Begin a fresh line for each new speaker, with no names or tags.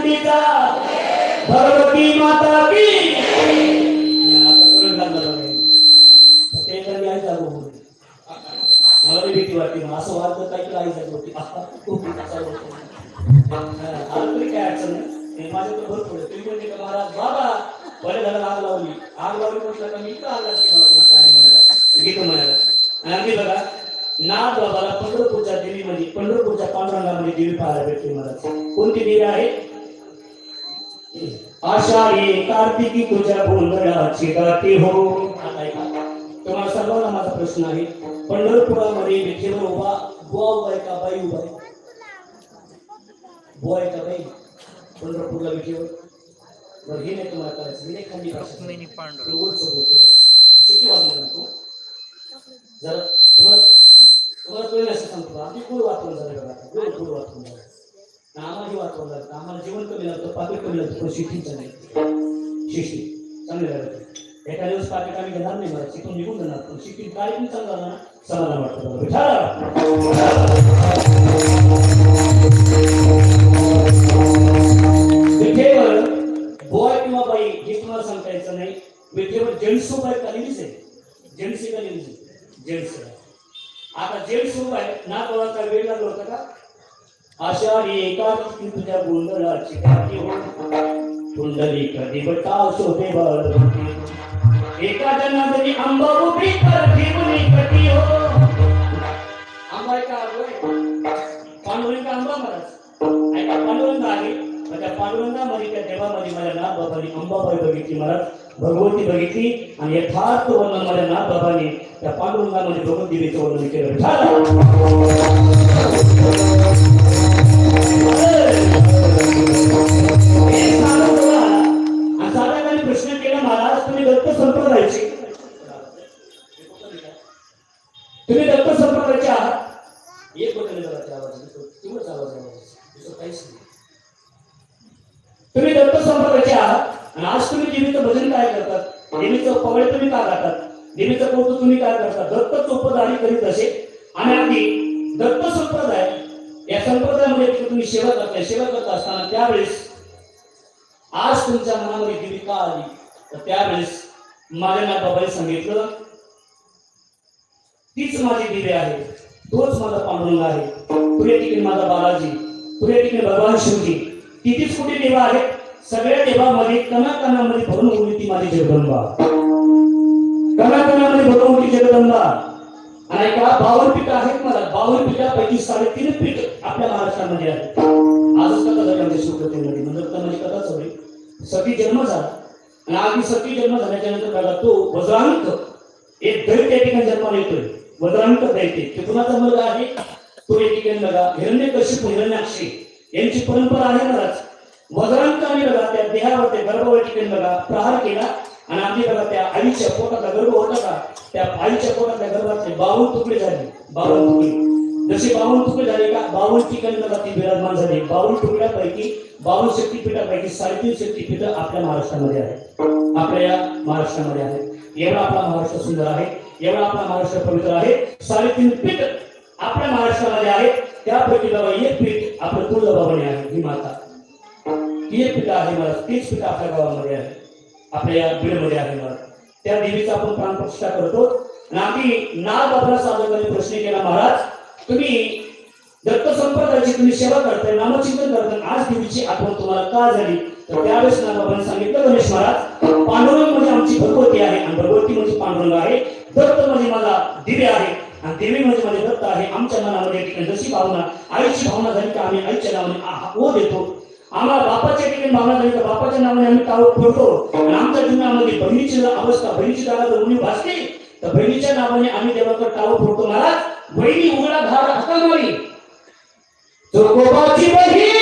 शक्तीचा भगवती माता की आता करून घालणार ते कधी आई चालू होते मला भीती वाटते असं वाटतं काय की आई चालू होती खूप चालू काय अडचण नाही माझ्याकडे भरपूर तुम्ही म्हणजे का महाराज बाबा बरे झालं आग लावली म्हटलं का मी इकडं आग लागते मला काय म्हणायला गीत म्हणायला आणि आम्ही बघा नाथ बाबाला पंढरपूरच्या देवीमध्ये पंढरपूरच्या पांडुरंगामध्ये देवी पाहायला भेटते मला कोणती देवी आहे आषाढी कार्तिकी तुझ्या गोंधळाची गाठी हो तुम्हाला सर्वांना माझा प्रश्न आहे पंढरपुरामध्ये विठेवर उभा बुवा उभा आहे का बाई उभा आहे बुवा आहे का बाई पंढरपूरला विठेवर बरं हे नाही तुम्हाला करायचं मी नाही खाली शिटी वाजवू नको जरा तुम्हाला कळलं असं सांगतो आम्ही गोड वाचवून झालं बघा गोड वाचवून झालं आम्हाला वाचवून झालं आम्हाला जेवण कमी लागतं पाकिट कमी लागतं पण शिस्तीचं नाही शिस्ती चांगली लागते एका दिवस पाकिट आम्ही घेणार नाही मला शिकून निघून जाणार पण शिस्ती काय पण चांगलं झालं ना समाधान वाटतं विठेवर बॉय किंवा बाई हे तुम्हाला सांगता यायचं नाही विठेवर जेंट्स उभा आहे का लेडीज आहे जेंट्स आहे का लेडीज आहे जेंट्स आहे आता जेंट्स उभा आहे ना कोणाचा वेळ लागला होता का आषाढी एकादशी तुझ्या गोंधळाची गाठी हो कुंडली कधी बटाव शोधे बळ एका जन्मातली आंबा उभी कर जीवनी कटी हो आंबा का पांडुरंग आंबा महाराज ऐका पांडुरंग आहे त्या पांडुरंगामध्ये त्या देवामध्ये माझ्या नाथ बाबांनी अंबाबाई बघितली महाराज भगवती बघितली आणि यथार्थ वर्णन माझ्या नाथ बाबांनी त्या पांडुरंगामध्ये भगवत देवीचं वर्णन केलं साधारण प्रश्न केला महाराज तुम्ही दत्त संप्रदायाचे आहात एक बटन आवाज तेवढंच आवाज काहीच नाही तुम्ही दत्त संप्रदायाचे आहात आणि आज तुम्ही देवीचं भजन काय करतात देवीचं पवळे तुम्ही काय करतात देवीचं कौतुक तुम्ही काय करतात दत्त उपदारी करीत असे आणि अगदी दत्त संप्रदाय या संप्रदायामध्ये तुम्ही सेवा करत असताना त्यावेळेस आज तुमच्या मनामध्ये देवी का आली तर त्यावेळेस माझ्या नाथ बाबांनी सांगितलं तीच माझी देवी आहे तोच माझा पांडुरंग आहे तुझ्या ठिकाणी माझा बालाजी तुझ्या ठिकाणी भगवान शिवजी कितीच कुठे देवा आहेत सगळ्या देवामध्ये कणाकणामध्ये भरून उरली ती माझी जगदंबा कणाकणामध्ये भरून उरली जगदंबा आणि का 52 पीठ आहेत मला 52 पीठापैकी 3.5 पीठ आपल्या महाराष्ट्रामध्ये आहेत आजच कथा झाली आमच्या सुप्रतेमध्ये म्हणजे माझी कथा चालली सती जन्म झाला आणि आधी सती जन्म झाल्याच्या नंतर बघा तो वज्रांक एक दैत्य त्या ठिकाणी जन्माला येतोय वज्रांक दैत्य ते कुणाचा मुलगा आहे तो या ठिकाणी बघा हिरण्यकशिपू हिरण्याक्षी यांची परंपरा आहे महाराज वज्रांकाने बघा त्या देहावर त्या गर्भावर ठिकाणी बघा प्रहार केला आणि आम्ही बघा त्या आईच्या पोटातला गर्भ होता का त्या आईच्या पोटातल्या गर्भातले 52 तुकडे झाले 52 तुकडे जसे 52 तुकडे झाले का 52 ठिकाणी बघा ती विराजमान झाली 52 तुकड्यापैकी 52 शक्तीपीठापैकी 3.5 शक्तीपीठ आपल्या महाराष्ट्रामध्ये आहेत आपल्या या महाराष्ट्रामध्ये आहेत एवढा आपला महाराष्ट्र सुंदर आहे एवढा आपला महाराष्ट्र पवित्र आहे 3.5 पीठ आपल्या महाराष्ट्रामध्ये आहे त्यापैकी बघा एक पीठ आपलं तुळजाभवानी आहे ही माता ती एक पीठ आहे मला तीच पीठ आपल्या गावामध्ये आहे आपल्या या बीडमध्ये आहे मला त्या देवीचा आपण प्राणप्रतिष्ठा करतो आणि आम्ही नाथ बाबाला साधकाने प्रश्न केला महाराज तुम्ही दत्त संप्रदायाची तुम्ही सेवा करताय नामचिंतन करताय आज देवीची आठवण तुम्हाला का झाली तर त्यावेळेस नाथ बाबांनी सांगितलं गणेश महाराज पांडुरंग म्हणजे आमची भगवती आहे आणि भगवती म्हणजे पांडुरंग आहे दत्त म्हणजे माझा दिव्य आहे आणि देवी म्हणजे माझे दत्त आहे आमच्या मनामध्ये ठिकाणी जशी भावना आईची भावना झाली की आम्ही आईच्या नावाने ओ देतो आम्हाला बापाच्या ठिकाणी भावना झाली तर बापाच्या नावाने आम्ही टाळू फोडतो आणि आमच्या जीवनामध्ये बहिणीची अवस्था बहिणीची दारा जर उणी भासली तर बहिणीच्या नावाने आम्ही देवाकडे टाळू फोडतो महाराज बहिणी उघडा धार हातामारी जोगोबाची बहीण